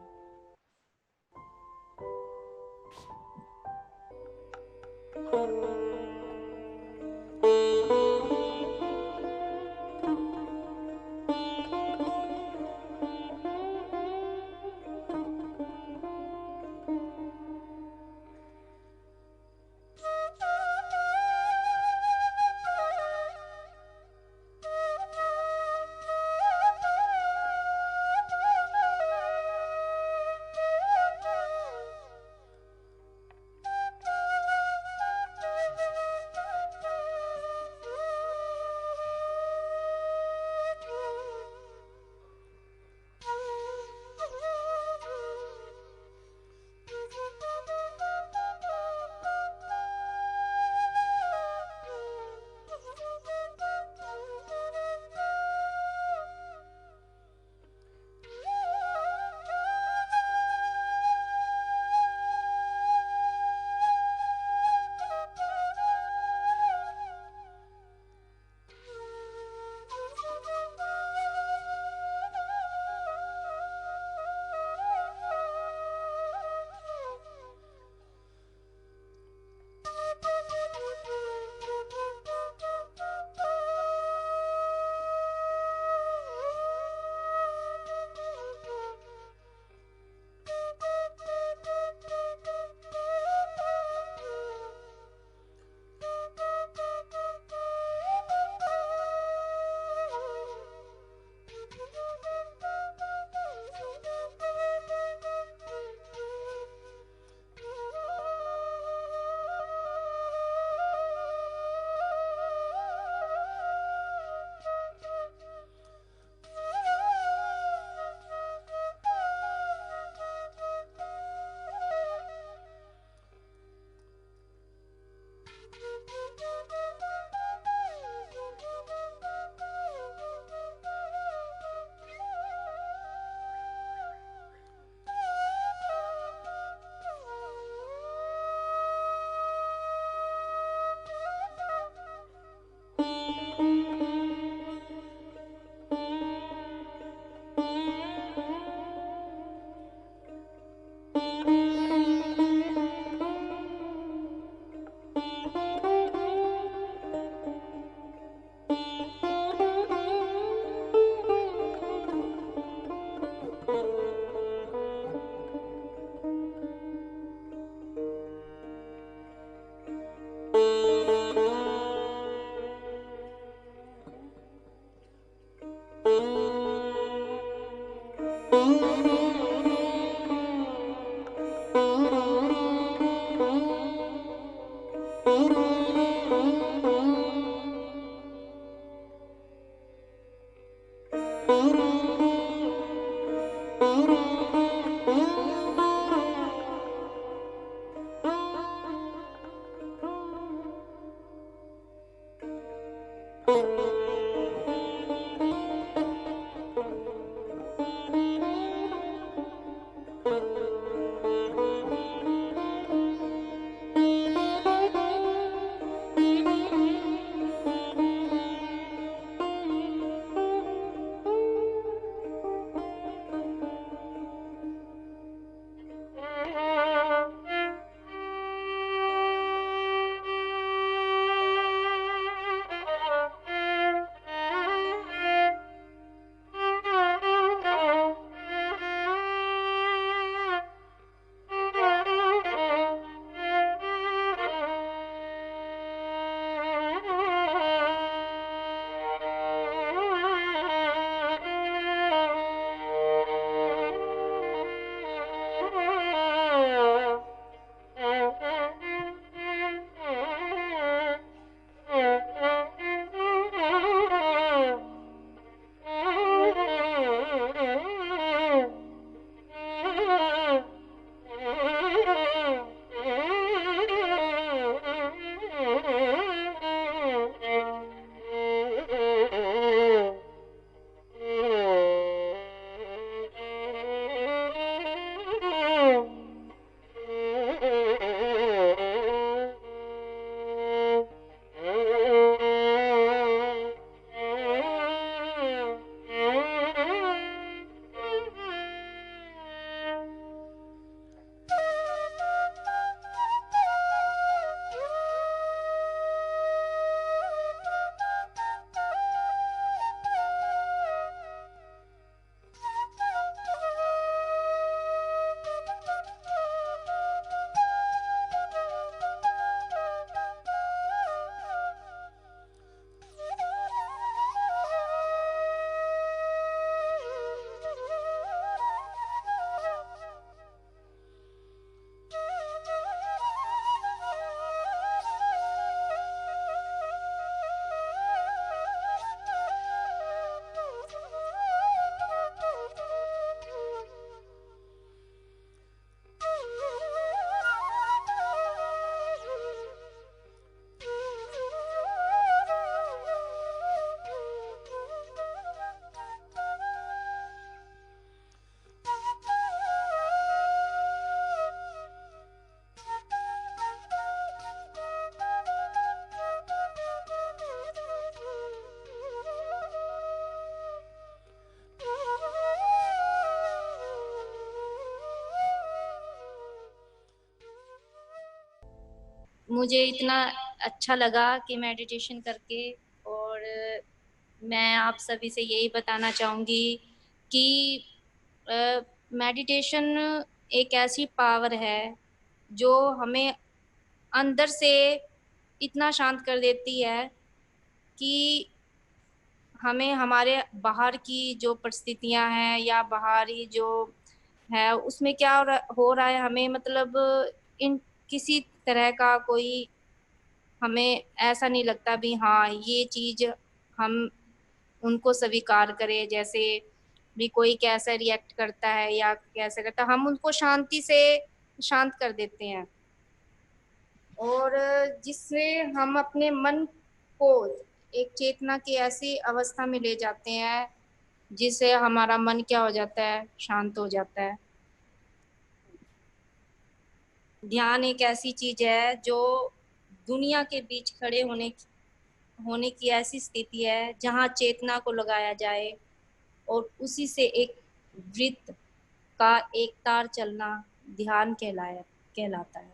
मुझे इतना अच्छा लगा कि मेडिटेशन करके। और मैं आप सभी से यही बताना चाहूँगी कि मेडिटेशन एक ऐसी पावर है जो हमें अंदर से इतना शांत कर देती है कि हमें हमारे बाहर की जो परिस्थितियां हैं या बाहरी जो है उसमें क्या हो रहा है, हमें मतलब इन किसी तरह का कोई हमें ऐसा नहीं लगता भी हाँ ये चीज हम उनको स्वीकार करें। जैसे भी कोई कैसा रिएक्ट करता है या कैसे करता है, हम उनको शांति से शांत कर देते हैं। और जिससे हम अपने मन को एक चेतना की ऐसी अवस्था में ले जाते हैं जिससे हमारा मन क्या हो जाता है, शांत हो जाता है। ध्यान एक ऐसी चीज है जो दुनिया के बीच खड़े होने की ऐसी स्थिति है जहाँ चेतना को लगाया जाए और उसी से एक वृत्त का एक तार चलना ध्यान कहलाता है।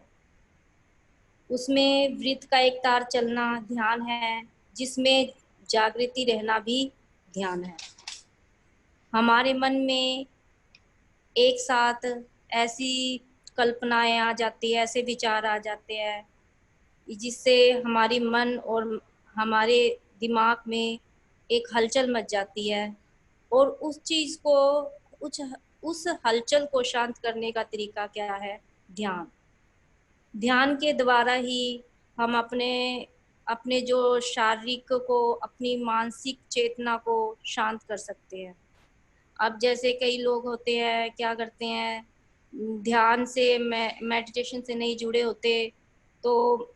उसमें वृत्त का एक तार चलना ध्यान है, जिसमें जागृति रहना भी ध्यान है। हमारे मन में एक साथ ऐसी कल्पनाएं आ जाती है, ऐसे विचार आ जाते हैं जिससे हमारी मन और हमारे दिमाग में एक हलचल मच जाती है। और उस चीज को उस उस हलचल को शांत करने का तरीका क्या है? ध्यान। ध्यान के द्वारा ही हम अपने अपने जो शारीरिक को, अपनी मानसिक चेतना को शांत कर सकते हैं। अब जैसे कई लोग होते हैं क्या करते हैं, ध्यान से मेडिटेशन से नहीं जुड़े होते, तो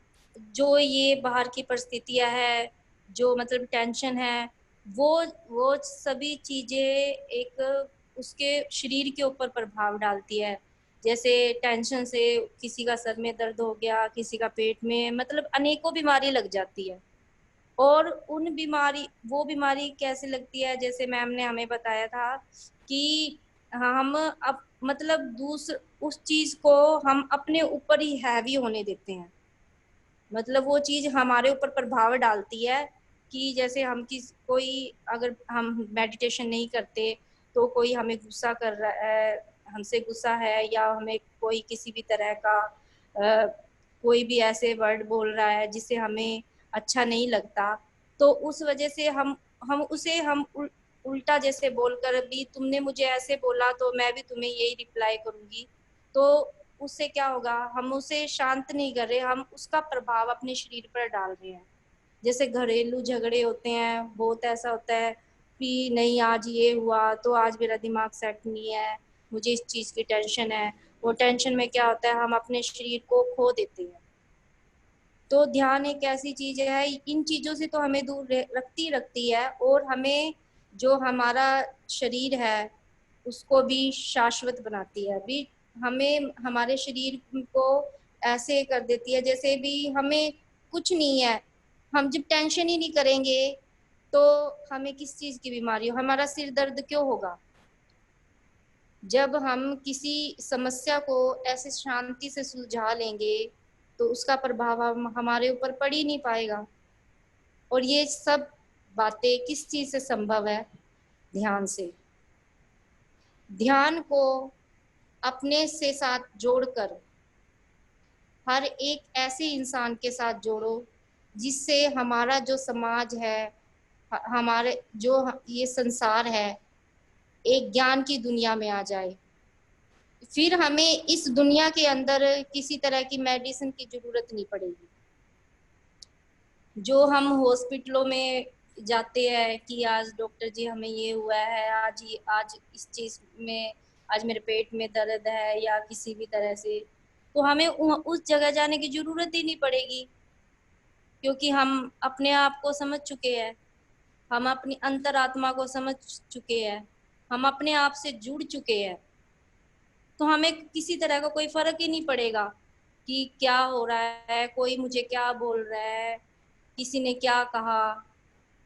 जो ये बाहर की परिस्थितियां है, जो मतलब टेंशन है, वो वो सभी चीजें एक उसके शरीर के ऊपर प्रभाव डालती है। जैसे टेंशन से किसी का सर में दर्द हो गया, किसी का पेट में, मतलब अनेकों बीमारी लग जाती है। और वो बीमारी कैसे लगती है, जैसे मैम ने हमें बताया था कि हम अब मतलब उस चीज को हम अपने ऊपर ही हैवी होने देते हैं। मतलब वो चीज हमारे ऊपर प्रभाव डालती है कि जैसे हम कोई अगर हम मेडिटेशन नहीं करते तो कोई हमें गुस्सा कर रहा है, हमसे गुस्सा है, या हमें कोई किसी भी तरह का कोई भी ऐसे वर्ड बोल रहा है जिससे हमें अच्छा नहीं लगता, तो उस वजह से हम उसे उल्टा जैसे बोलकर भी तुमने मुझे ऐसे बोला तो मैं भी तुम्हें यही रिप्लाई करूंगी, तो उससे क्या होगा, हम उसे शांत नहीं कर रहे, हम उसका प्रभाव अपने शरीर पर डाल रहे हैं। जैसे घरेलू झगड़े होते हैं, बहुत ऐसा होता है कि नहीं आज ये हुआ तो आज मेरा दिमाग सेट नहीं है, मुझे इस चीज़ की टेंशन है। वो टेंशन में क्या होता है, हम अपने शरीर को खो देते हैं। तो ध्यान एक ऐसी चीज है, इन चीजों से तो हमें दूर रखती है, और हमें जो हमारा शरीर है उसको भी शाश्वत बनाती है। अभी हमें हमारे शरीर को ऐसे कर देती है जैसे भी हमें कुछ नहीं है। हम जब टेंशन ही नहीं करेंगे तो हमें किस चीज की बीमारी हो, हमारा सिर दर्द क्यों होगा? जब हम किसी समस्या को ऐसे शांति से सुलझा लेंगे तो उसका प्रभाव हमारे ऊपर पड़ ही नहीं पाएगा। और ये सब बातें किस चीज से संभव है? ध्यान से। ध्यान को अपने से साथ जोड़कर हर एक ऐसे इंसान के साथ जोड़ो जिससे हमारा जो समाज है, हमारे जो ये संसार है, एक ज्ञान की दुनिया में आ जाए। फिर हमें इस दुनिया के अंदर किसी तरह की मेडिसिन की जरूरत नहीं पड़ेगी। जो हम हॉस्पिटलों में जाते हैं कि आज डॉक्टर जी हमें ये हुआ है, आज इस चीज में, आज मेरे पेट में दर्द है या किसी भी तरह से, तो हमें उस जगह जाने की जरूरत ही नहीं पड़ेगी, क्योंकि हम अपने आप को समझ चुके हैं, हम अपनी अंतरात्मा को समझ चुके हैं, हम अपने आप से जुड़ चुके हैं। तो हमें किसी तरह का कोई फर्क ही नहीं पड़ेगा कि क्या हो रहा है, कोई मुझे क्या बोल रहा है, किसी ने क्या कहा।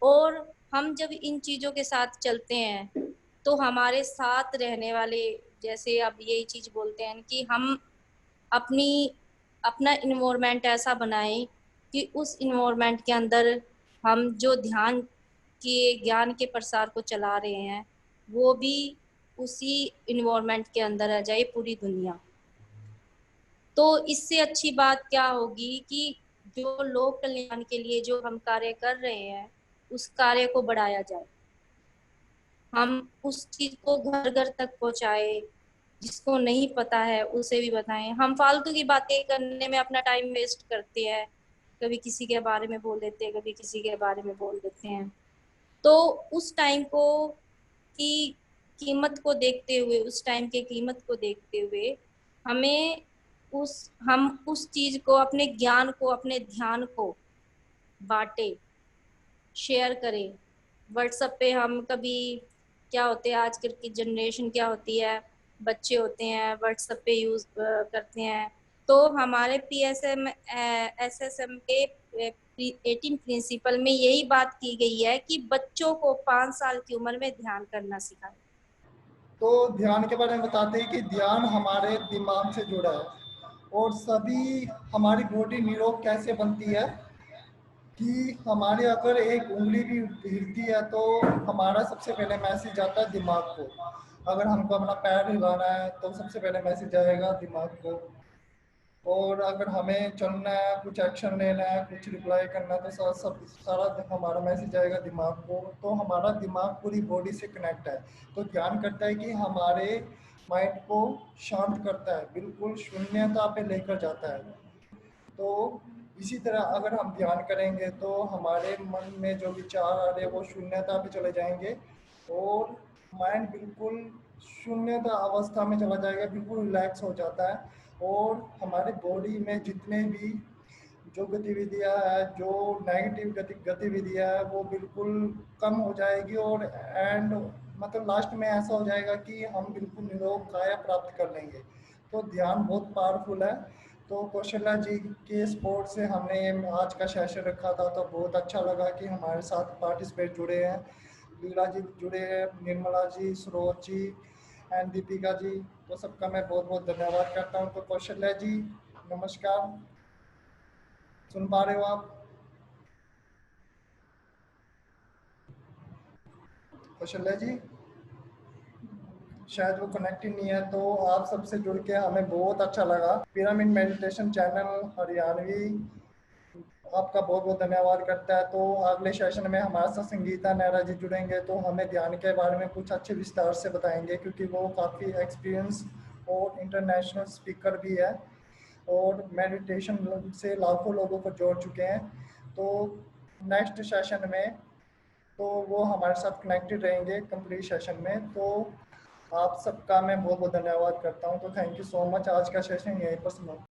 और हम जब इन चीजों के साथ चलते हैं तो हमारे साथ रहने वाले, जैसे अब यही चीज बोलते हैं कि हम अपनी अपना इन्वायरमेंट ऐसा बनाएं कि उस इन्वायरमेंट के अंदर हम जो ध्यान के ज्ञान के प्रसार को चला रहे हैं वो भी उसी इन्वायरमेंट के अंदर आ जाए पूरी दुनिया। तो इससे अच्छी बात क्या होगी कि जो लोक कल्याण के लिए जो हम कार्य कर रहे हैं उस कार्य को बढ़ाया जाए, हम उस चीज को घर घर तक पहुंचाए, जिसको नहीं पता है उसे भी बताएं। हम फालतू की बातें करने में अपना टाइम वेस्ट करते हैं, कभी किसी के बारे में बोल देते हैं, कभी किसी के बारे में बोल देते हैं। तो उस टाइम को की कीमत को देखते हुए, उस टाइम के कीमत को देखते हुए हमें हम उस चीज को, अपने ज्ञान को, अपने ध्यान को बांटे, शेयर करें। व्हाट्सएप पे हम कभी, क्या होते हैं आजकल की जनरेशन क्या होती है, बच्चे होते हैं व्हाट्सएप पे यूज करते हैं। तो हमारे पीएसएम एसएसएम के 18 प्रिंसिपल में यही बात की गई है कि बच्चों को 5 साल की उम्र में ध्यान करना सिखाएं। तो ध्यान के बारे में बताते हैं कि ध्यान हमारे दिमाग से जुड़ा है और सभी हमारी बॉडी निरोग कैसे बनती है कि हमारे अगर एक उंगली भी हिलती है तो हमारा सबसे पहले मैसेज आता है दिमाग को। अगर हमको अपना पैर हिलाना है तो सबसे पहले मैसेज आएगा दिमाग को। और अगर हमें चलना है, कुछ एक्शन लेना है, कुछ रिप्लाई करना है तो सारा हमारा मैसेज आएगा दिमाग को। तो हमारा दिमाग पूरी बॉडी से कनेक्ट है। तो ध्यान करता है कि हमारे माइंड को शांत करता है, बिल्कुल शून्यता पे लेकर जाता है। तो इसी तरह अगर हम ध्यान करेंगे तो हमारे मन में जो विचार आ रहे हैं वो शून्यता पे चले जाएंगे और माइंड बिल्कुल शून्यता अवस्था में चला जाएगा, बिल्कुल रिलैक्स हो जाता है। और हमारे बॉडी में जितने भी जो गतिविधियाँ है, जो नेगेटिव गतिविधियाँ है वो बिल्कुल कम हो जाएगी और एंड मतलब लास्ट में ऐसा हो जाएगा कि हम बिल्कुल निरोग काया प्राप्त कर लेंगे। तो ध्यान बहुत पावरफुल है। तो कौशल्या जी के सपोर्ट से हमने ये आज का सेशन रखा था, तो बहुत अच्छा लगा कि हमारे साथ पार्टिसिपेट जुड़े हैं, लीला जी जुड़े हैं, निर्मला जी, सरोज जी एंड दीपिका जी। तो सबका मैं बहुत बहुत धन्यवाद करता हूँ। तो कौशल्या जी नमस्कार, सुन पा रहे हो आप? कौशल्या जी शायद वो कनेक्टेड नहीं है। तो आप सबसे जुड़ के हमें बहुत अच्छा लगा। पिरामिड मेडिटेशन चैनल हरियाणवी आपका बहुत बहुत धन्यवाद करता है। तो अगले सेशन में हमारे साथ संगीता नेहरा जी जुड़ेंगे तो हमें ध्यान के बारे में कुछ अच्छे विस्तार से बताएंगे, क्योंकि वो काफ़ी एक्सपीरियंस और इंटरनेशनल स्पीकर भी है और मेडिटेशन से लाखों लोगों को जोड़ चुके हैं। तो नेक्स्ट सेशन में तो वो हमारे साथ कनेक्टेड रहेंगे कंप्लीट सेशन में। तो आप सबका मैं बहुत बहुत धन्यवाद करता हूँ। तो थैंक यू सो मच। आज का सेशन यहीं पर समाप्त।